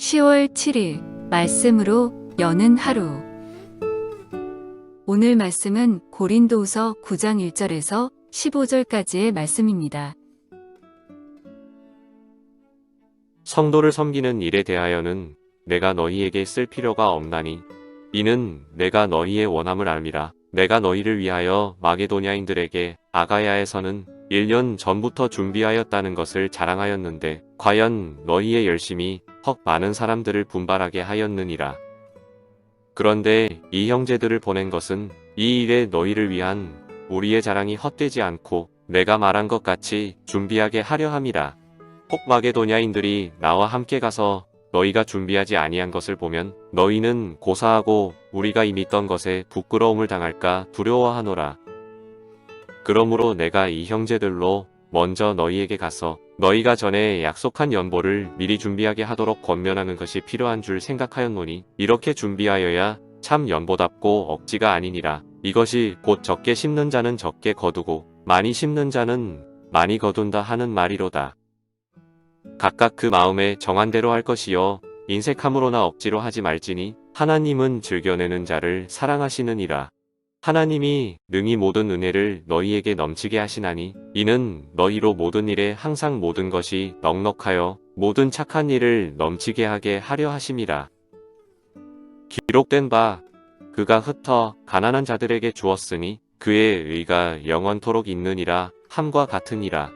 10월 7일 말씀으로 여는 하루. 오늘 말씀은 고린도후서 9장 1절에서 15절까지의 말씀입니다. 성도를 섬기는 일에 대하여는 내가 너희에게 쓸 필요가 없나니 이는 내가 너희의 원함을 알미라. 내가 너희를 위하여 마게도냐인들에게 아가야에서는 1년 전부터 준비하였다는 것을 자랑하였는데 과연 너희의 열심이 헉 많은 사람들을 분발하게 하였느니라. 그런데 이 형제들을 보낸 것은 이 일에 너희를 위한 우리의 자랑이 헛되지 않고 내가 말한 것 같이 준비하게 하려 함이라. 혹 마게도냐인들이 나와 함께 가서 너희가 준비하지 아니한 것을 보면 너희는 고사하고 우리가 이미 있던 것에 부끄러움을 당할까 두려워하노라. 그러므로 내가 이 형제들로 먼저 너희에게 가서 너희가 전에 약속한 연보를 미리 준비하게 하도록 권면하는 것이 필요한 줄 생각하였노니 이렇게 준비하여야 참 연보답고 억지가 아니니라. 이것이 곧 적게 심는 자는 적게 거두고 많이 심는 자는 많이 거둔다 하는 말이로다. 각각 그 마음에 정한 대로 할 것이요 인색함으로나 억지로 하지 말지니 하나님은 즐겨내는 자를 사랑하시느니라. 하나님이 능히 모든 은혜를 너희에게 넘치게 하시나니 이는 너희로 모든 일에 항상 모든 것이 넉넉하여 모든 착한 일을 넘치게 하게 하려 하심이라. 기록된 바 그가 흩어 가난한 자들에게 주었으니 그의 의가 영원토록 있느니라 함과 같으니라.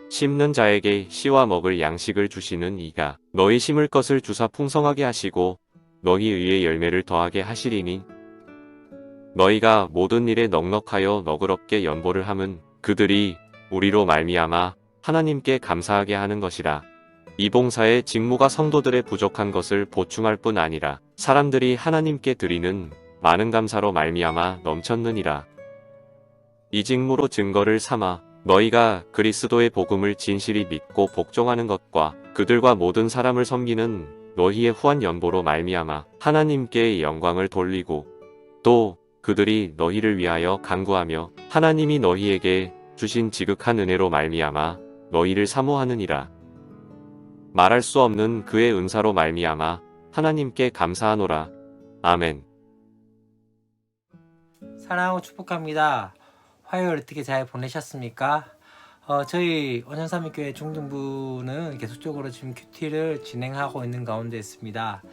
심는 자에게 씨와 먹을 양식을 주시는 이가 너희 심을 것을 주사 풍성하게 하시고 너희 의의 열매를 더하게 하시리니 너희가 모든 일에 넉넉하여 너그럽게 연보를 함은 그들이 우리로 말미암아 하나님께 감사하게 하는 것이라. 이 봉사의 직무가 성도들의 부족한 것을 보충할 뿐 아니라 사람들이 하나님께 드리는 많은 감사로 말미암아 넘쳤느니라. 이 직무로 증거를 삼아 너희가 그리스도의 복음을 진실히 믿고 복종하는 것과 그들과 모든 사람을 섬기는 너희의 후한 연보로 말미암아 하나님께 영광을 돌리고 또 그들이 너희를 위하여 간구하며 하나님이 너희에게 주신 지극한 은혜로 말미암아 너희를 사모하느니라. 말할 수 없는 그의 은사로 말미암아 하나님께 감사하노라. 아멘. 사랑하고 축복합니다. 화요일 어떻게 잘 보내셨습니까? 저희 원현삼위교회 중등부는 계속적으로 지금 큐티를 진행하고 있는 가운데 있습니다.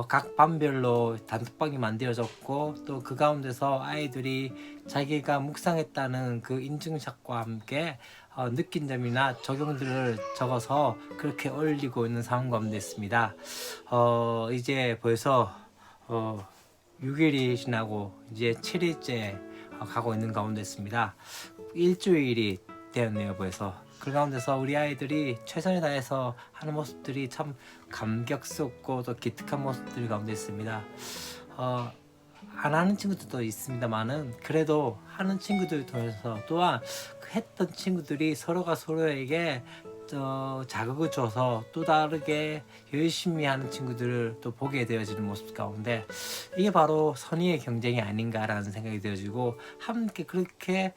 각 반별로 단톡방이 만들어졌고 또 그 가운데서 아이들이 자기가 묵상했다는 그 인증샷과 함께 느낀 점이나 적용들을 적어서 그렇게 올리고 있는 상황 가운데 있습니다. 이제 벌써 6일이 지나고 이제 7일째 가고 있는 가운데 있습니다. 일주일이 되었네요 벌써. 그 가운데서 우리 아이들이 최선을 다해서 하는 모습들이 참 감격스럽고 또 기특한 모습들 가운데 있습니다. 안 하는 친구들도 있습니다만은 그래도 하는 친구들 통해서 또한 그 했던 친구들이 서로가 서로에게 자극을 줘서 또 다르게 열심히 하는 친구들을 또 보게 되어지는 모습 가운데 이게 바로 선의의 경쟁이 아닌가라는 생각이 되어지고 함께 그렇게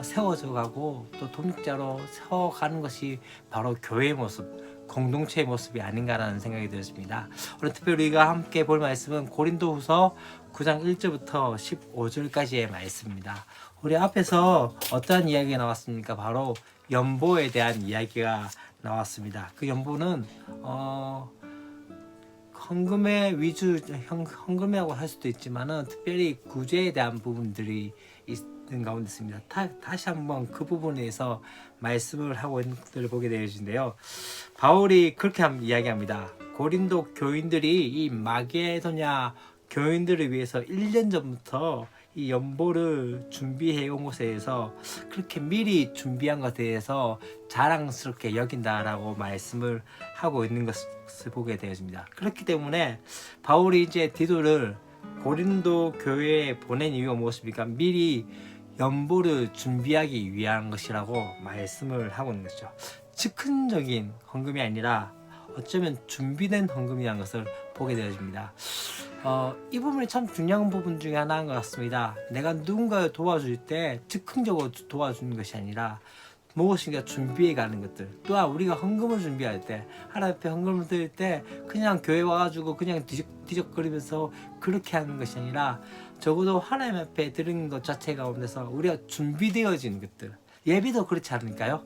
세워져 가고 또 독립자로 세워가는 것이 바로 교회의 모습, 공동체의 모습이 아닌가라는 생각이 들었습니다. 오늘 특별히 우리가 함께 볼 말씀은 고린도후서 9장 1절부터 15절까지의 말씀입니다. 우리 앞에서 어떠한 이야기가 나왔습니까? 바로 연보에 대한 이야기가 나왔습니다. 그 연보는 헌금의 위주, 헌금이라고 할 수도 있지만은 특별히 구제에 대한 부분들이 있는 가운데 있습니다. 다시 한번 그 부분에서 말씀을 하고 있는 것들을 보게 되어진데요. 바울이 그렇게 이야기합니다. 고린도 교인들이 이 마게도냐 교인들을 위해서 1년 전부터 이 연보를 준비해 온 곳에서 그렇게 미리 준비한 것에 대해서 자랑스럽게 여긴다라고 말씀을 하고 있는 것을 보게 되어집니다. 그렇기 때문에 바울이 이제 디도를 고린도 교회에 보낸 이유가 무엇입니까? 미리 연보를 준비하기 위한 것이라고 말씀을 하고 있는 것이죠. 즉흥적인 헌금이 아니라 어쩌면 준비된 헌금이라는 것을 보게 되어집니다. 이 부분이 참 중요한 부분 중에 하나인 것 같습니다. 내가 누군가를 도와줄 때 즉흥적으로 도와주는 것이 아니라 무엇인가 준비해 가는 것들, 또한 우리가 헌금을 준비할 때, 하나님 앞에 헌금을 드릴 때 그냥 교회 와가지고 그냥 뒤적거리면서 그렇게 하는 것이 아니라 적어도 하나님 앞에 드리는 것 자체 가운데서 우리가 준비되어진 것들, 예배도 그렇지 않을까요?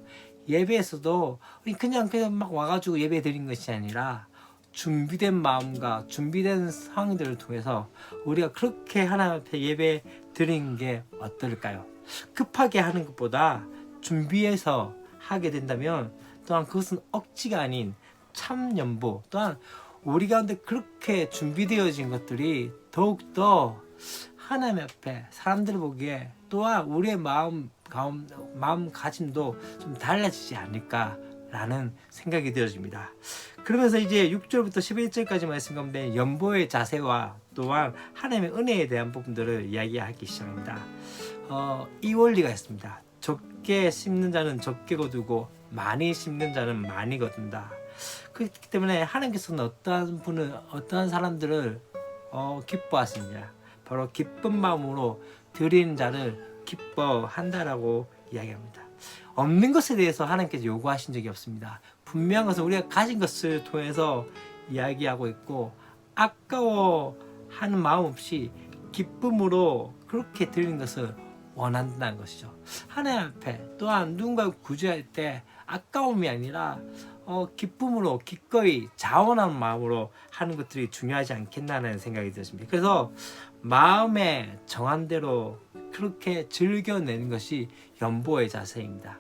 예배에서도 그냥 막 와가지고 예배 드린 것이 아니라 준비된 마음과 준비된 상황들을 통해서 우리가 그렇게 하나님 앞에 예배 드리는 게 어떨까요? 급하게 하는 것보다 준비해서 하게 된다면 또한 그것은 억지가 아닌 참 연보, 또한 우리 가운데 그렇게 준비되어진 것들이 더욱더 하나님 앞에 사람들 보기에 또한 우리의 마음가짐도 좀 달라지지 않을까라는 생각이 되어집니다. 그러면서 이제 6절부터 11절까지 말씀 가운데 연보의 자세와 또한 하나님의 은혜에 대한 부분들을 이야기하기 시작합니다. 이 원리가 있습니다. 적게 심는 자는 적게 거두고 많이 심는 자는 많이 거둔다. 그렇기 때문에 하나님께서는 어떠한 사람들을 기뻐하시느냐, 바로 기쁜 마음으로 드리는 자를 기뻐한다라고 이야기합니다. 없는 것에 대해서 하나님께서 요구하신 적이 없습니다. 분명한 것은 우리가 가진 것을 통해서 이야기하고 있고, 아까워하는 마음 없이 기쁨으로 그렇게 드리는 것을 원한다는 것이죠. 하나님 앞에 또한 누군가를 구제할 때 아까움이 아니라 기쁨으로 기꺼이 자원하는 마음으로 하는 것들이 중요하지 않겠나라는 생각이 들었습니다. 그래서 마음에 정한 대로 그렇게 즐겨내는 것이 연보의 자세입니다.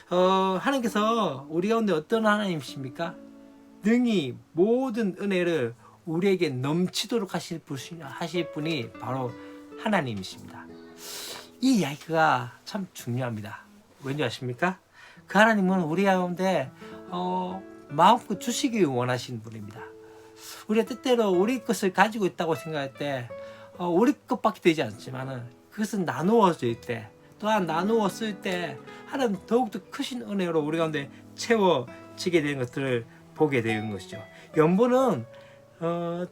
하나님께서 우리 가운데 어떤 하나님이십니까? 능히 모든 은혜를 우리에게 넘치도록 하실 분이 바로 하나님이십니다. 이 이야기가 참 중요합니다. 왠지 아십니까? 그 하나님은 우리 가운데 마음껏 주시기 원하시는 분입니다. 우리가 때때로 우리 것을 가지고 있다고 생각할 때 우리 것밖에 되지 않지만 그것은 나누어질 때, 또한 나누어 쓸 때 하나님 더욱더 크신 은혜로 우리 가운데 채워지게 되는 것들을 보게 되는 것이죠. 연보는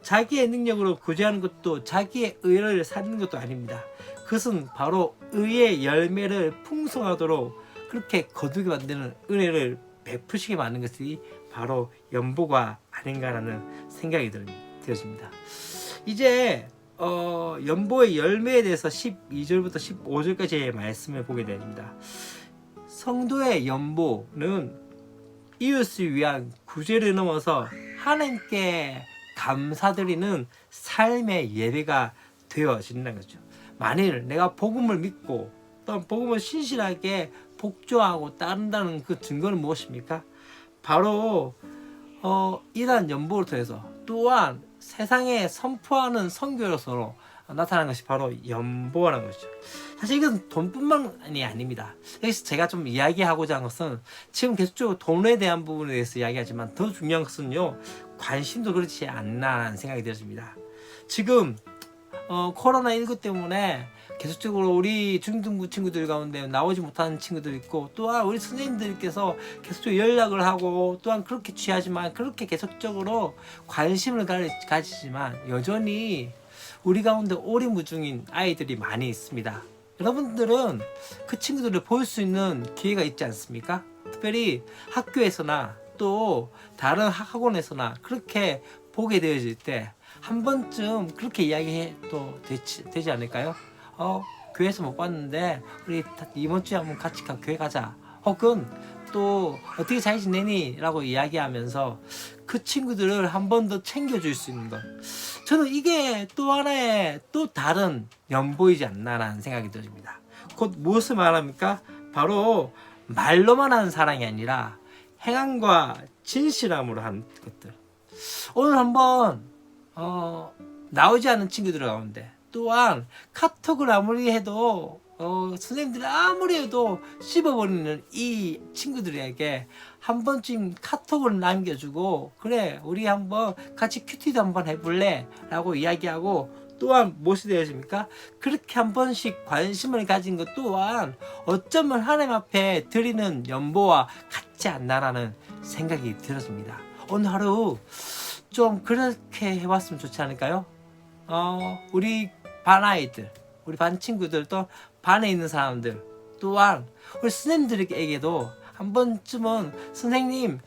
자기의 능력으로 구제하는 것도 자기의 의를 사는 것도 아닙니다. 그것은 바로 의의 열매를 풍성하도록 그렇게 거두게 만드는 은혜를 베푸시게 만드는 것이 바로 연보가 아닌가라는 생각이 들어집니다. 이제 연보의 열매에 대해서 12절부터 15절까지의 말씀을 보게 됩니다. 성도의 연보는 이웃을 위한 구제를 넘어서 하나님께 감사드리는 삶의 예배가 되어진다는 거죠. 만일 내가 복음을 믿고 또 복음을 신실하게 복종하고 따른다는 그 증거는 무엇입니까? 바로 이러한 연보를 통해서 또한 세상에 선포하는 선교로서 나타나는 것이 바로 연보라는 것이죠. 사실 이건 돈뿐만이 아닙니다. 여기서 제가 좀 이야기하고자 하는 것은 지금 계속적으로 돈에 대한 부분에 대해서 이야기하지만 더 중요한 것은요, 관심도 그렇지 않나라는 생각이 들었습니다. 지금 코로나19 때문에 계속적으로 우리 중등부 친구들 가운데 나오지 못하는 친구들 있고, 또한 우리 선생님들께서 계속적으로 연락을 하고 또한 그렇게 취하지만 그렇게 계속적으로 관심을 가지지만 여전히 우리 가운데 오리무중인 아이들이 많이 있습니다. 여러분들은 그 친구들을 볼 수 있는 기회가 있지 않습니까? 특별히 학교에서나 또 다른 학원에서나 그렇게 보게 되어질 때 한 번쯤 그렇게 이야기해도 되지 않을까요? 교회에서 못 봤는데 우리 이번 주에 한번 같이 교회 가자. 혹은 또 어떻게 잘 지내니? 라고 이야기하면서 그 친구들을 한 번 더 챙겨줄 수 있는 것. 저는 이게 또 하나의 또 다른 연보이지 않나라는 생각이 들습니다. 곧 무엇을 말합니까? 바로 말로만 하는 사랑이 아니라 행함과 진실함으로 하는 것들. 오늘 한번 나오지 않은 친구들 가운데, 또한 카톡을 아무리 해도 선생님들이 아무리 해도 씹어버리는 이 친구들에게 한 번쯤 카톡을 남겨주고, 그래 우리 한번 같이 큐티도 한번 해볼래? 라고 이야기하고, 또한 무엇이 되어집니까? 그렇게 한 번씩 관심을 가진 것 또한 어쩌면 하나님 앞에 드리는 연보와 같지 않나라는 생각이 들었습니다. 오늘 하루 좀 그렇게 해봤으면 좋지 않을까요? 우리 반 아이들, 우리 반 친구들, 또 반에 있는 사람들, 또한 우리 스님들에게도 한 번쯤은 선생님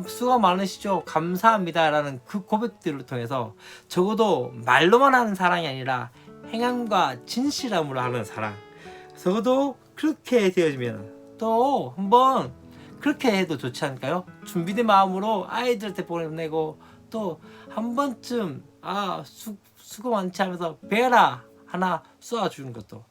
수고 많으시죠, 감사합니다 라는 그 고백들을 통해서 적어도 말로만 하는 사랑이 아니라 행함과 진실함으로 하는 사랑, 적어도 그렇게 되어지면 또 한번 그렇게 해도 좋지 않을까요? 준비된 마음으로 아이들한테 보내고 또 한 번쯤 수고 많지 하면서 베라 하나 쏘아주는 것도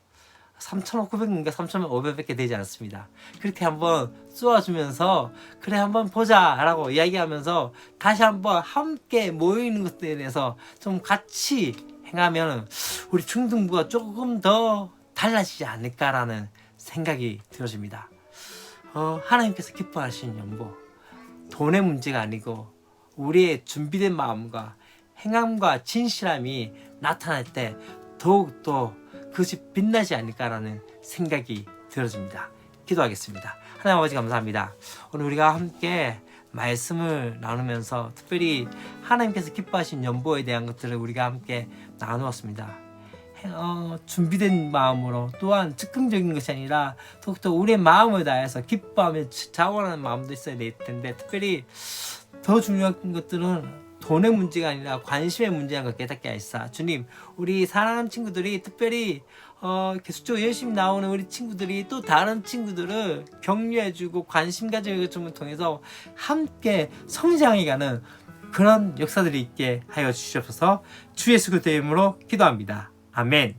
3,500인가 3,500밖에 되지 않습니다. 그렇게 한번 쏘아주면서 그래 한번 보자 라고 이야기하면서 다시 한번 함께 모이는 것들에 대해서 좀 같이 행하면 우리 중등부가 조금 더 달라지지 않을까라는 생각이 들어집니다. 하나님께서 기뻐하시는 연보, 돈의 문제가 아니고 우리의 준비된 마음과 행함과 진실함이 나타날 때 더욱더 그것이 빛나지 않을까라는 생각이 들어집니다. 기도하겠습니다. 하나님 아버지 감사합니다. 오늘 우리가 함께 말씀을 나누면서 특별히 하나님께서 기뻐하신 연보에 대한 것들을 우리가 함께 나누었습니다. 준비된 마음으로 또한 즉흥적인 것이 아니라 더욱더 우리의 마음을 다해서 기뻐하며 자원하는 마음도 있어야 될 텐데, 특별히 더 중요한 것들은 돈의 문제가 아니라 관심의 문제라는 걸 깨닫게 하시사 주님, 우리 사랑하는 친구들이 특별히 계속적으로 열심히 나오는 우리 친구들이 또 다른 친구들을 격려해주고 관심 가져줌을 통해서 함께 성장해가는 그런 역사들이 있게 하여 주시옵소서. 주 예수 그리스도의 이름으로 기도합니다. 아멘.